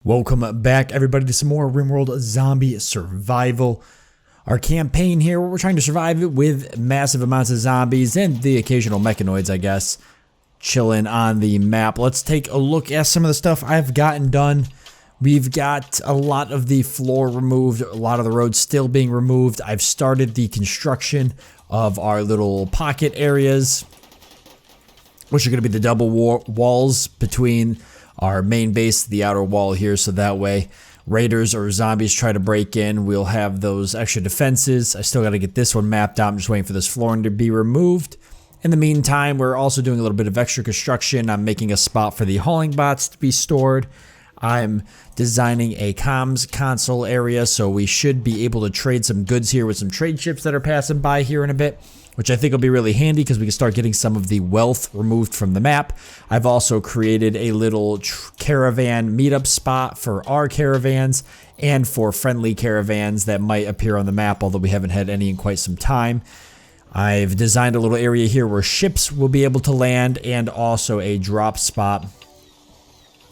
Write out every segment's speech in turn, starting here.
Welcome back, everybody, to some more Rimworld Zombie Survival. Our campaign here, where we're trying to survive it with massive amounts of zombies and the occasional mechanoids, I guess, chilling on the map. Let's take a look at some of the stuff I've gotten done. We've got a lot of the floor removed, a lot of the roads still being removed. I've started the construction of our little pocket areas, which are going to be the double walls between our main base, the outer wall here, so that way raiders or zombies try to break in, we'll have those extra defenses. I still got to get this one mapped out. I'm just waiting for this flooring to be removed. In the meantime, we're also doing a little bit of extra construction. I'm making a spot for the hauling bots to be stored. I'm designing a comms console area, so we should be able to trade some goods here with some trade ships that are passing by here in a bit, which I think will be really handy because we can start getting some of the wealth removed from the map. I've also created a little caravan meetup spot for our caravans and for friendly caravans that might appear on the map, although we haven't had any in quite some time. I've designed a little area here where ships will be able to land, and also a drop spot.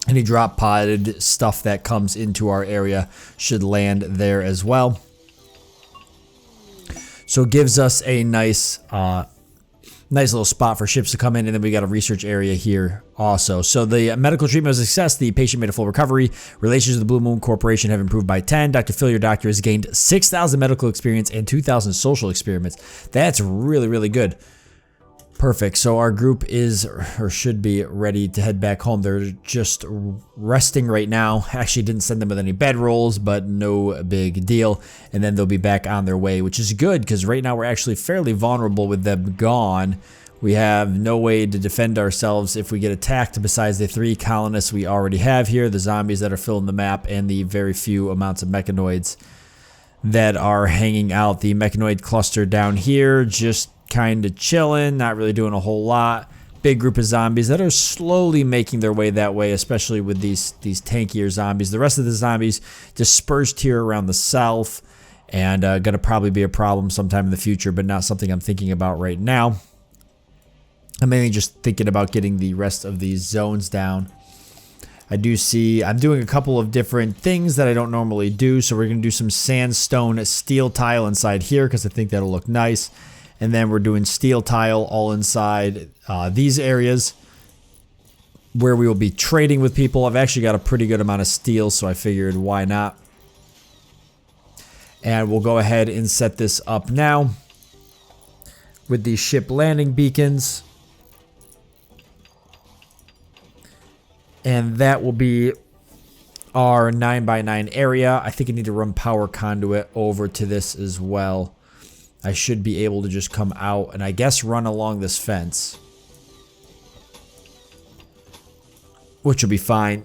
Any drop podded stuff that comes into our area should land there as well. So it gives us a nice little spot for ships to come in, and then we got a research area here also. So the medical treatment was a success. The patient made a full recovery. Relations with the Blue Moon Corporation have improved by 10. Dr. Phil, your doctor, has gained 6,000 medical experience and 2,000 social experiments. That's really, really good. Perfect. So our group is, or should be, ready to head back home. They're just resting right now. Actually didn't send them with any bedrolls, but no big deal. And then they'll be back on their way, which is good because right now we're actually fairly vulnerable with them gone. We have no way to defend ourselves if we get attacked besides the 3 colonists we already have here, the zombies that are filling the map, and the very few amounts of mechanoids that are hanging out. The mechanoid cluster down here just kind of chilling, not really doing a whole lot. Big group of zombies that are slowly making their way that way, especially with these tankier zombies. The rest of the zombies dispersed here around the south, and gonna probably be a problem sometime in the future, but not something I'm thinking about right now. I'm mainly just thinking about getting the rest of these zones down. I do see I'm doing a couple of different things that I don't normally do, so we're gonna do some sandstone steel tile inside here because I think that'll look nice. And then we're doing steel tile all inside these areas where we will be trading with people. I've actually got a pretty good amount of steel, so I figured why not. And we'll go ahead and set this up now with these ship landing beacons. And that will be our 9x9 area. I think I need to run power conduit over to this as well. I should be able to just come out and I guess run along this fence, which will be fine.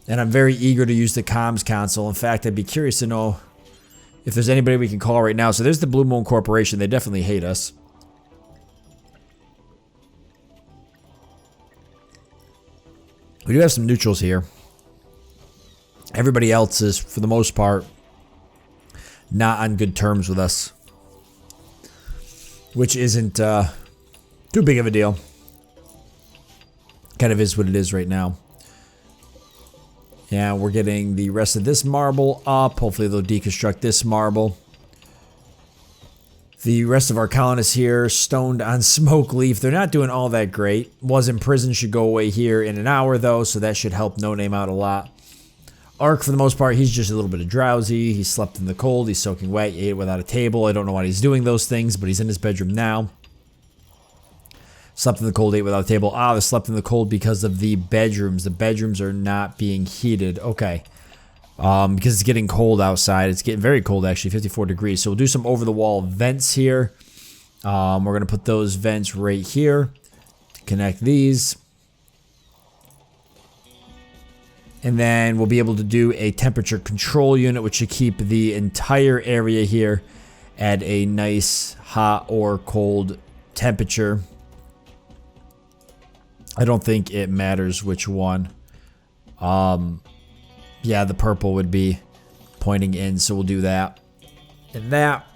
And I'm very eager to use the comms console. In fact, I'd be curious to know if there's anybody we can call right now. So there's the Blue Moon Corporation. They definitely hate us. We do have some neutrals here. Everybody else is, for the most part, not on good terms with us, which isn't too big of a deal. Kind of is what it is right now. Yeah, we're getting the rest of this marble up. Hopefully they'll deconstruct this marble. The rest of our colonists here, stoned on smoke leaf. They're not doing all that great. Was in prison, should go away here in an hour though, so that should help No Name out a lot. Ark, for the most part, he's just a little bit drowsy. He slept in the cold. He's soaking wet. He ate without a table. I don't know why he's doing those things, but he's in his bedroom now. Slept in the cold, ate without a table. Ah, they slept in the cold because of the bedrooms. The bedrooms are not being heated. Okay. Because it's getting cold outside. It's getting very cold, actually, 54 degrees. So we'll do some over-the-wall vents here. We're going to put those vents right here to connect these. And then we'll be able to do a temperature control unit, which should keep the entire area here at a nice hot or cold temperature. I don't think it matters which one. Yeah, the purple would be pointing in, so we'll do that. And that.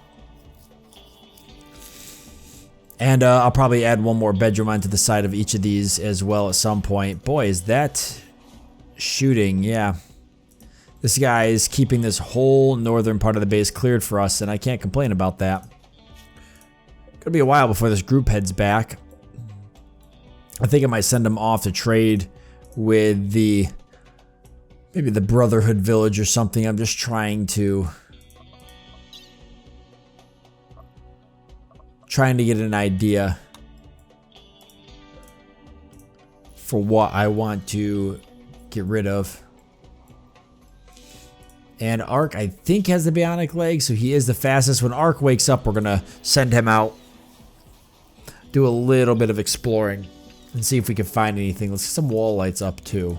And I'll probably add one more bedroom onto the side of each of these as well at some point. Boy, is that shooting, yeah. This guy is keeping this whole northern part of the base cleared for us, and I can't complain about that. Gonna be a while before this group heads back. I think I might send them off to trade with maybe the Brotherhood village or something. I'm just trying to get an idea for what I want to get rid of. And Ark, I think, has the bionic leg, so he is the fastest. When Ark wakes up, we're gonna send him out, do a little bit of exploring, and see if we can find anything. Let's get some wall lights up too.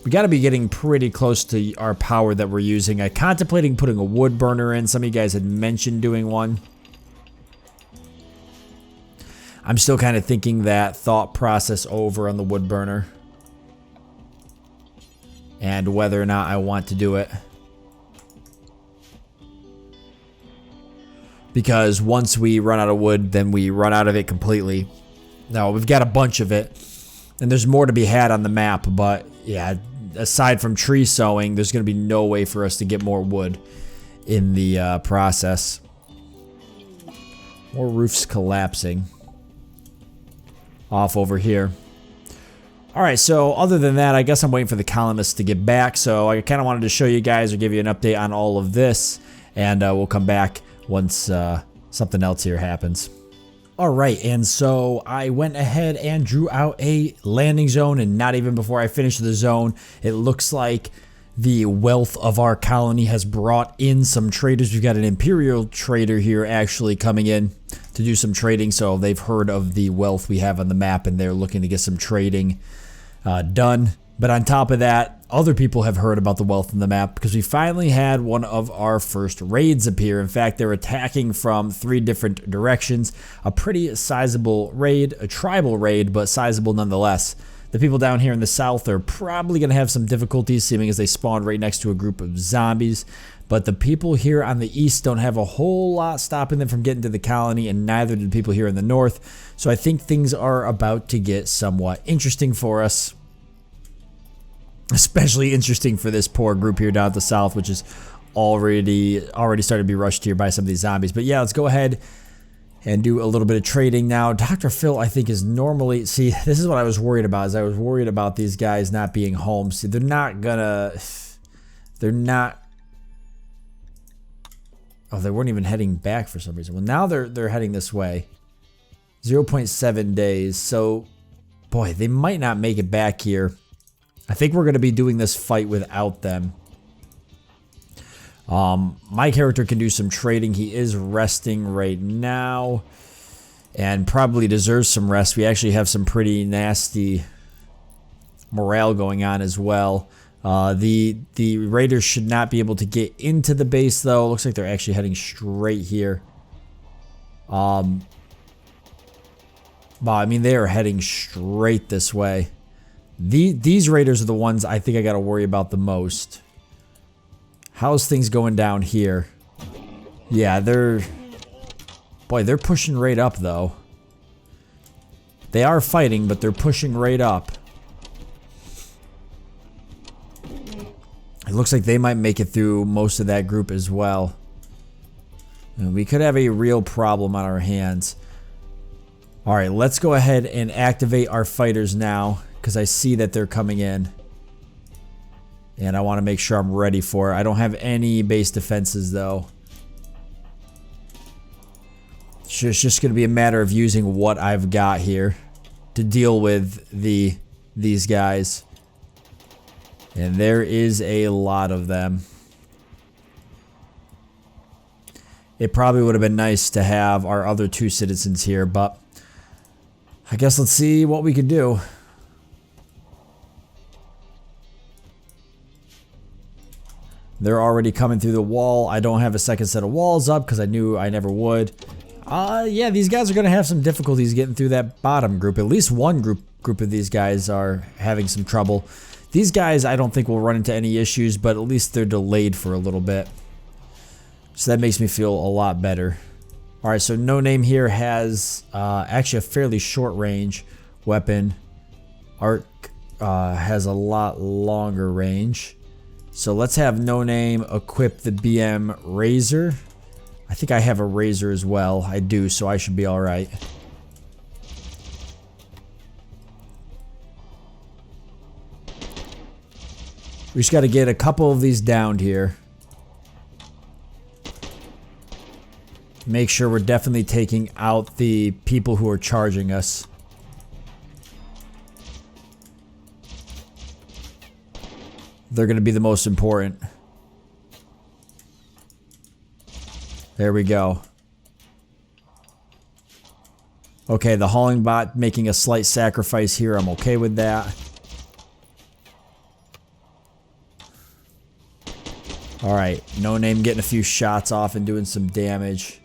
We got to be getting pretty close to our power that we're using. I contemplating putting a wood burner in. Some of you guys had mentioned doing one. I'm still kind of thinking that thought process over on the wood burner and whether or not I want to do it. Because once we run out of wood, then we run out of it completely. Now, we've got a bunch of it, and there's more to be had on the map, but yeah, aside from tree sowing, there's going to be no way for us to get more wood in the process. More roofs collapsing off over here. Alright, so other than that, I guess I'm waiting for the colonists to get back, so I kind of wanted to show you guys or give you an update on all of this, and we'll come back once something else here happens. Alright, and so I went ahead and drew out a landing zone, and not even before I finished the zone, it looks like the wealth of our colony has brought in some traders. We've got an Imperial trader here actually coming in to do some trading, so they've heard of the wealth we have on the map, and they're looking to get some trading done. But on top of that, other people have heard about the wealth in the map because we finally had one of our first raids appear. In fact, they're attacking from 3 different directions. A pretty sizable raid, a tribal raid, but sizable nonetheless. The people down here in the south are probably going to have some difficulties, seeming as they spawned right next to a group of zombies. But the people here on the east don't have a whole lot stopping them from getting to the colony, and neither do the people here in the north. So I think things are about to get somewhat interesting for us. Especially interesting for this poor group here down at the south, which is already started to be rushed here by some of these zombies. But yeah, let's go ahead and do a little bit of trading now. Dr. Phil, I think, is normally... See, this is what I was worried about, is I was worried about these guys not being home. See, they're not gonna... They're not... Oh, they weren't even heading back for some reason. Well, now they're heading this way. 0.7 days. So, boy, they might not make it back here. I think we're going to be doing this fight without them. My character can do some trading. He is resting right now and probably deserves some rest. We actually have some pretty nasty morale going on as well. The raiders should not be able to get into the base though. Looks like they're actually heading straight here. Well, I mean, they are heading straight this way. These raiders are the ones I think I got to worry about the most. How's things going down here? Yeah, they're pushing right up though. They are fighting, but they're pushing right up. It looks like they might make it through most of that group as well. And we could have a real problem on our hands. Alright, let's go ahead and activate our fighters now, because I see that they're coming in. And I want to make sure I'm ready for it. I don't have any base defenses though. It's just going to be a matter of using what I've got here to deal with these guys. And there is a lot of them. It probably would have been nice to have our other 2 citizens here, but I guess let's see what we could do. They're already coming through the wall. I don't have a second set of walls up because I knew I never would. Yeah, these guys are going to have some difficulties getting through that bottom group. At least one group of these guys are having some trouble. These guys I don't think will run into any issues, but at least they're delayed for a little bit. So that makes me feel a lot better. Alright, so No Name here has actually a fairly short range weapon. Ark has a lot longer range. So let's have No Name equip the BM Razor. I think I have a Razor as well. I do, so I should be alright. We just got to get a couple of these downed here. Make sure we're definitely taking out the people who are charging us. They're going to be the most important. There we go. Okay, the hauling bot making a slight sacrifice here. I'm okay with that. Alright, No Name getting a few shots off and doing some damage.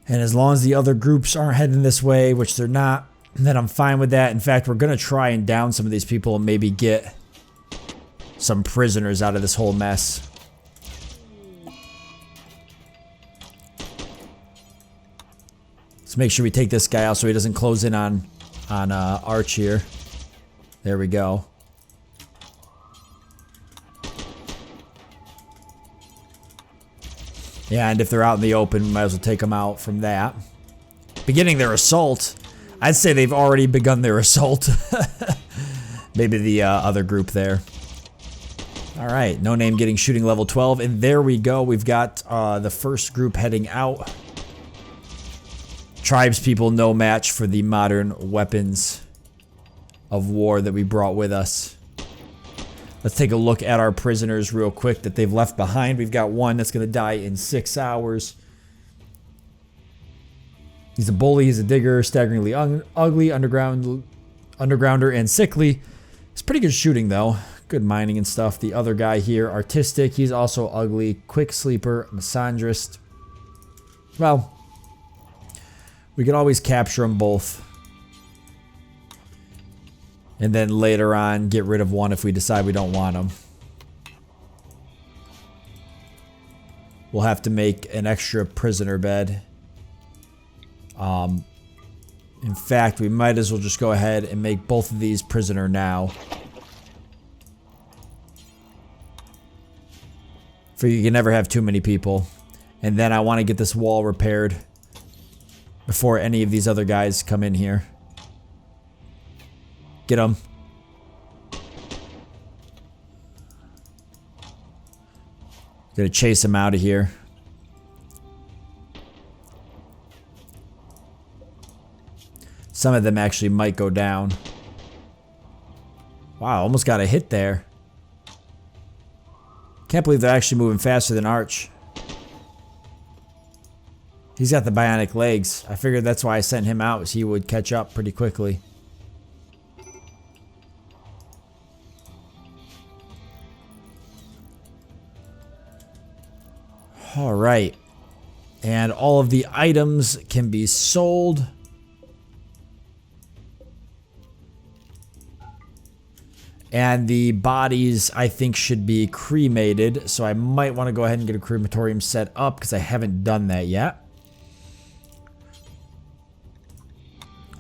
And as long as the other groups aren't heading this way, which they're not, then I'm fine with that. In fact, we're going to try and down some of these people and maybe get some prisoners out of this whole mess. Let's make sure we take this guy out so he doesn't close in on Arch here. There we go. Yeah, and if they're out in the open, we might as well take them out from that. Beginning their assault. I'd say they've already begun their assault. Maybe the other group there. Alright, No Name getting shooting level 12. And there we go. We've got the first group heading out. Tribespeople no match for the modern weapons of war that we brought with us. Let's take a look at our prisoners real quick that they've left behind. We've got one that's going to die in 6 hours. He's a bully, he's a digger, staggeringly ugly, undergrounder, and sickly. It's pretty good shooting though. Good mining and stuff. The other guy here, artistic, he's also ugly, quick sleeper, misandrist. Well, we can always capture them both. And then later on, get rid of one if we decide we don't want them. We'll have to make an extra prisoner bed. In fact, we might as well just go ahead and make both of these prisoner now. For you can never have too many people. And then I want to get this wall repaired before any of these other guys come in here. Get him. Gonna chase him out of here. Some of them actually might go down. Wow, almost got a hit there. Can't believe they're actually moving faster than Arch. He's got the bionic legs. I figured that's why I sent him out, so he would catch up pretty quickly. Alright. And all of the items can be sold. And the bodies, I think, should be cremated. So I might want to go ahead and get a crematorium set up because I haven't done that yet.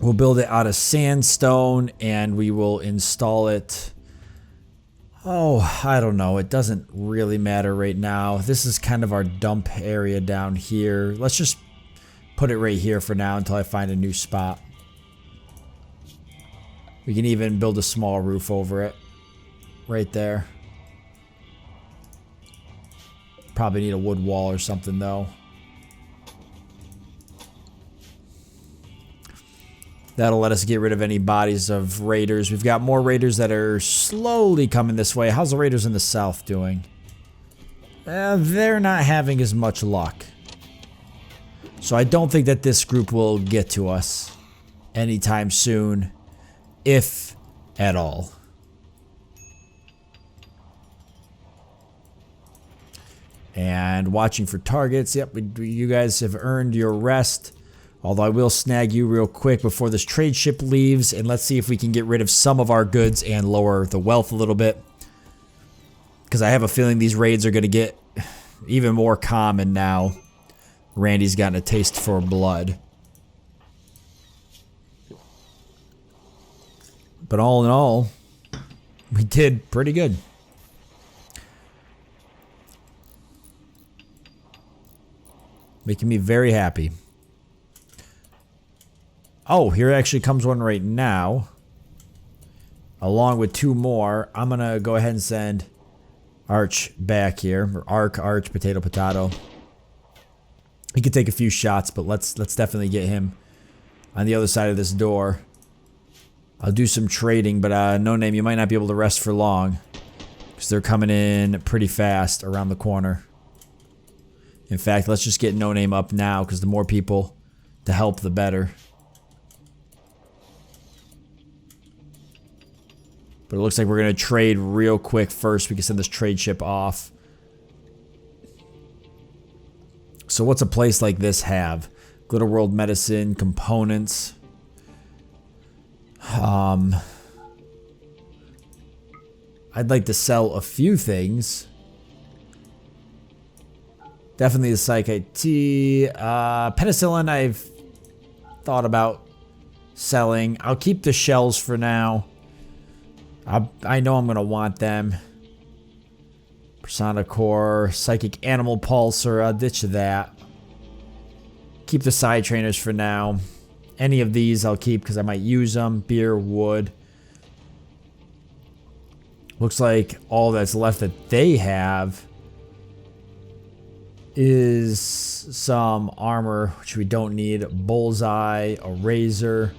We'll build it out of sandstone and we will install it. Oh, I don't know. It doesn't really matter right now. This is kind of our dump area down here. Let's just put it right here for now until I find a new spot. We can even build a small roof over it. Right there. Probably need a wood wall or something though. That'll let us get rid of any bodies of raiders. We've got more raiders that are slowly coming this way. How's the raiders in the south doing? They're not having as much luck. So I don't think that this group will get to us anytime soon, if at all. And watching for targets. Yep, you guys have earned your rest. Although I will snag you real quick before this trade ship leaves. And let's see if we can get rid of some of our goods and lower the wealth a little bit. Because I have a feeling these raids are going to get even more common now. Randy's gotten a taste for blood. But all in all, we did pretty good. Making me very happy. Oh, here actually comes one right now. Along with 2 more. I'm going to go ahead and send Arch back here. Or Arch, potato, potato. He could take a few shots, but let's definitely get him on the other side of this door. I'll do some trading, but No Name, you might not be able to rest for long. Because they're coming in pretty fast around the corner. In fact, let's just get No Name up now, because the more people to help, the better. But it looks like we're going to trade real quick first. We can send this trade ship off. So what's a place like this have? Glitter World Medicine, components. I'd like to sell a few things. Definitely the Psychite Tea. Penicillin I've thought about selling. I'll keep the shells for now. I know I'm going to want them. Persona Core, Psychic Animal Pulsar, I'll ditch that. Keep the side trainers for now. Any of these I'll keep because I might use them. Beer, wood. Looks like all that's left that they have is some armor, which we don't need. Bullseye, a razor,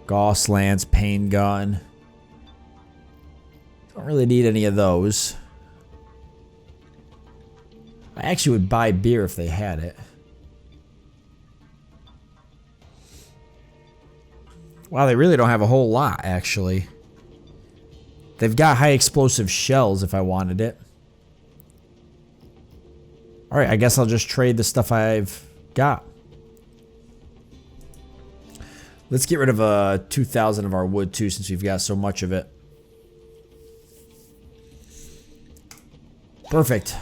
Gauss Lance, Pain Gun. Don't really need any of those. I actually would buy beer if they had it. Wow, they really don't have a whole lot, actually. They've got high explosive shells if I wanted it. Alright, I guess I'll just trade the stuff I've got. Let's get rid of 2,000 of our wood too, since we've got so much of it. Perfect.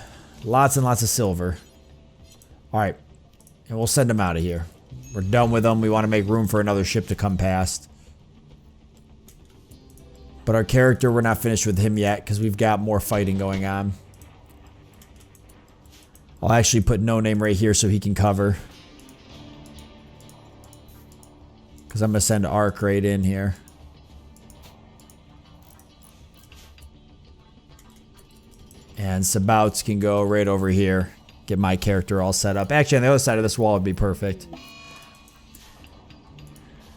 Lots and lots of silver. Alright. And we'll send them out of here. We're done with them. We want to make room for another ship to come past. But our character, we're not finished with him yet because we've got more fighting going on. I'll actually put No Name right here so he can cover. Because I'm going to send Arc right in here. And Sabouts can go right over here. Get my character all set up. Actually, on the other side of this wall would be perfect.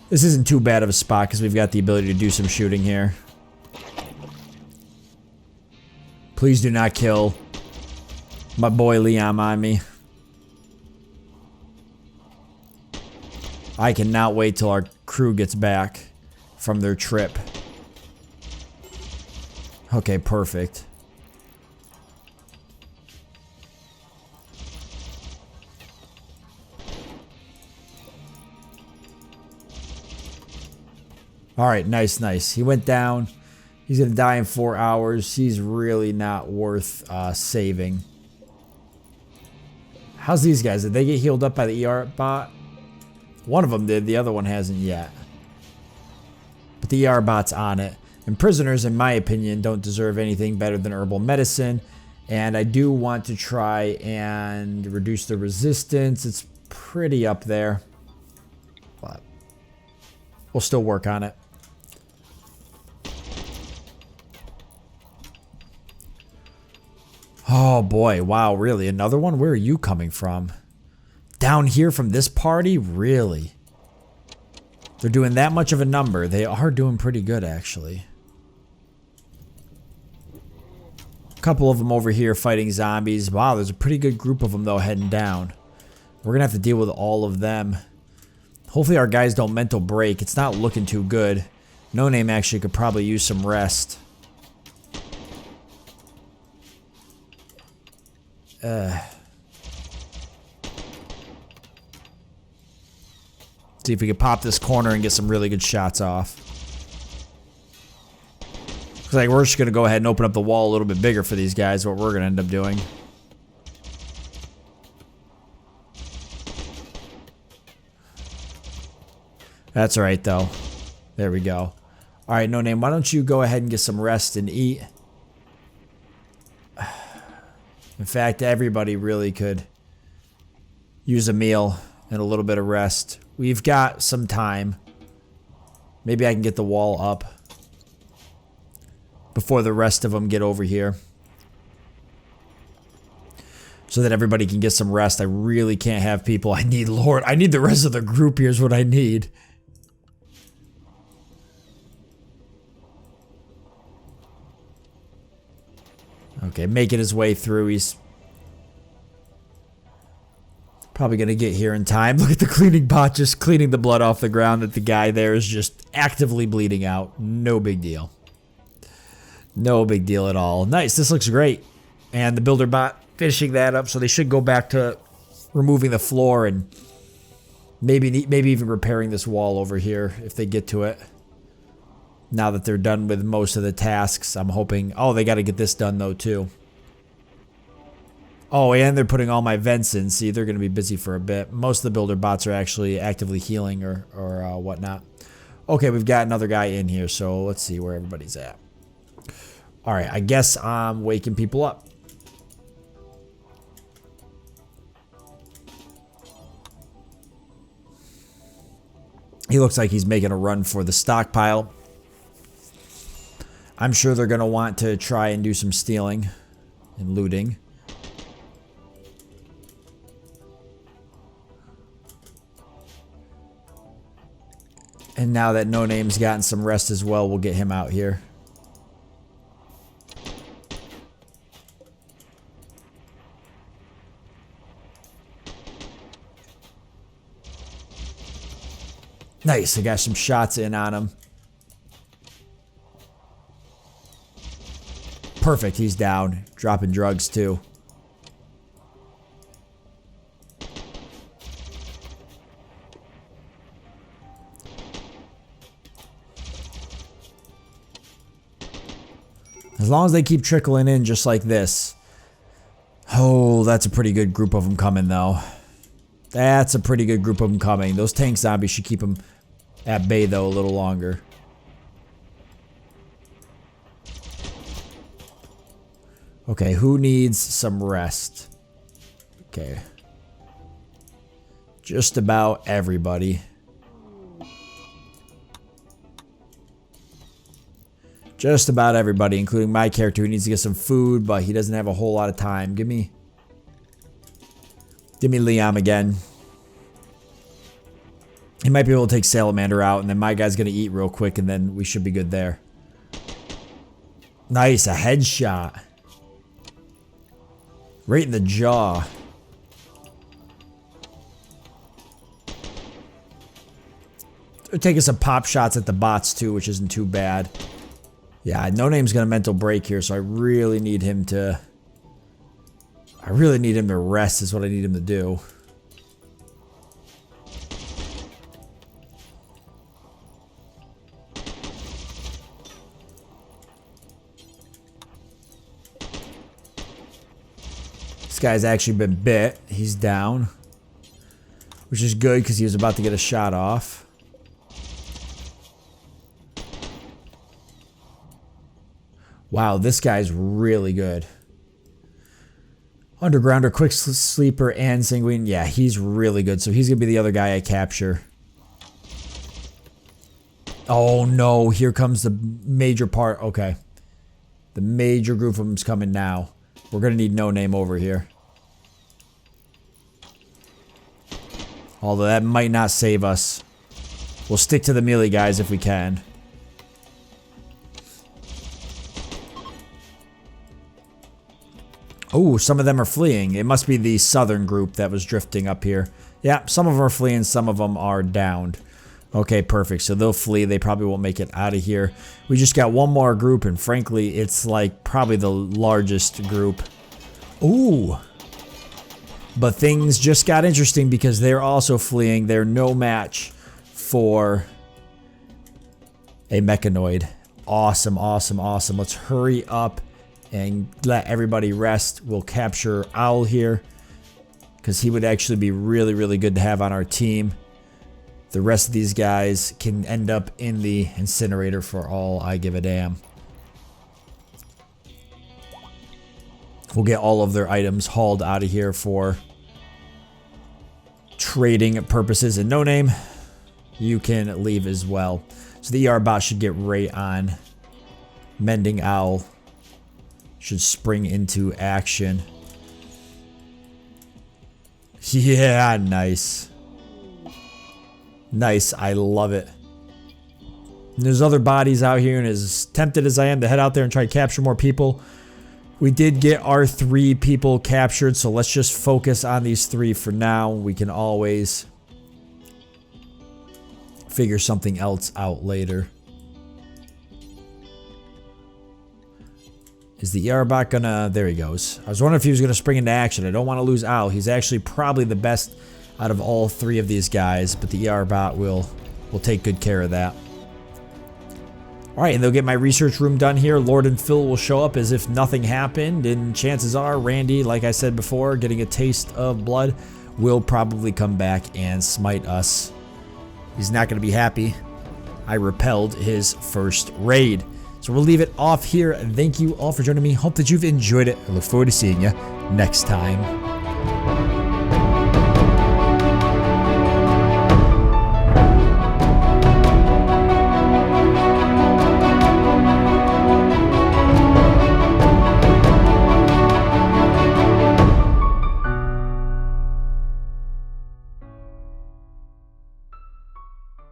This isn't too bad of a spot because we've got the ability to do some shooting here. Please do not kill my boy Liam on me. I cannot wait till our crew gets back from their trip. Okay, perfect. Alright, nice, nice. He went down. He's going to die in 4 hours. He's really not worth saving. How's these guys? Did they get healed up by the ER bot? One of them did. The other one hasn't yet. But the ER bot's on it. And prisoners, in my opinion, don't deserve anything better than herbal medicine. And I do want to try and reduce the resistance. It's pretty up there. But we'll still work on it. Oh boy, wow, really? Another one? Where are you coming from? Down here from this party? Really? They're doing that much of a number. They are doing pretty good, actually. A couple of them over here fighting zombies. Wow, there's a pretty good group of them, though, heading down. We're going to have to deal with all of them. Hopefully our guys don't mental break. It's not looking too good. No Name actually could probably use some rest. See if we can pop this corner and get some really good shots off. Looks like we're just going to go ahead and open up the wall a little bit bigger for these guys, what we're going to end up doing. That's alright, though. There we go. All right, No Name, why don't you go ahead and get some rest and eat? In fact, everybody really could use a meal and a little bit of rest. We've got some time. Maybe I can get the wall up before the rest of them get over here, so that everybody can get some rest. I really can't have people. I need the rest of the group here is what I need. Okay, making his way through. He's probably going to get here in time. Look at the cleaning bot just cleaning the blood off the ground that the guy there is just actively bleeding out. No big deal. No big deal at all. Nice, this looks great. And the builder bot finishing that up, so they should go back to removing the floor and maybe even repairing this wall over here if they get to it. Now that they're done with most of the tasks, I'm hoping... Oh, they got to get this done, though, too. Oh, and they're putting all my vents in. See, they're going to be busy for a bit. Most of the builder bots are actually actively healing or whatnot. Okay, we've got another guy in here, so let's see where everybody's at. All right, I guess I'm waking people up. He looks like he's making a run for the stockpile. I'm sure they're going to want to try and do some stealing and looting. And now that No Name's gotten some rest as well, we'll get him out here. Nice, I got some shots in on him. Perfect, he's down. Dropping drugs too. As long as they keep trickling in just like this. Oh, that's a pretty good group of them coming though. That's a pretty good group of them coming. Those tank zombies should keep them at bay though a little longer. Okay, who needs some rest? Okay. Just about everybody. Just about everybody, including my character who needs to get some food, but he doesn't have a whole lot of time. Give me Liam again. He might be able to take Salamander out, and then my guy's going to eat real quick, and then we should be good there. Nice, a headshot. Right in the jaw. They're taking some pop shots at the bots too, which isn't too bad. Yeah, No Name's got a mental break here, so I really need him to... rest is what I need him to do. This guy's actually been bit. He's down. Which is good because he was about to get a shot off. Wow, this guy's really good. Undergrounder, quick sleeper, and sanguine. Yeah, he's really good. So he's going to be the other guy I capture. Oh no, here comes the major part. Okay. The major group of them's coming now. We're going to need No Name over here. Although that might not save us. We'll stick to the melee guys if we can. Oh, some of them are fleeing. It must be the southern group that was drifting up here. Yeah, some of them are fleeing, some of them are downed. Okay, perfect. So they'll flee. They probably won't make it out of here. We just got one more group, and frankly, it's like probably the largest group. Ooh. But things just got interesting because they're also fleeing. They're no match for a mechanoid. Awesome, awesome, awesome. Let's hurry up and let everybody rest. We'll capture Owl here because he would actually be really, really good to have on our team. The rest of these guys can end up in the incinerator for all I give a damn. We'll get all of their items hauled out of here for trading purposes. And No Name, you can leave as well. So the ER bot should get right on. Mending Owl should spring into action. Yeah, nice. Nice, I love it. And there's other bodies out here, and as tempted as I am to head out there and try to capture more people, we did get our 3 people captured, so let's just focus on these 3 for now. We can always figure something else out later. Is the ER bot gonna... There he goes. I was wondering if he was gonna spring into action. I don't want to lose Owl. He's actually probably the best out of all 3 of these guys, but the ER bot will take good care of that. Alright, and they'll get my research room done here. Lord and Phil will show up as if nothing happened, and chances are Randy, like I said before, getting a taste of blood, will probably come back and smite us. He's not going to be happy. I repelled his first raid. So we'll leave it off here. Thank you all for joining me. Hope that you've enjoyed it. I look forward to seeing you next time.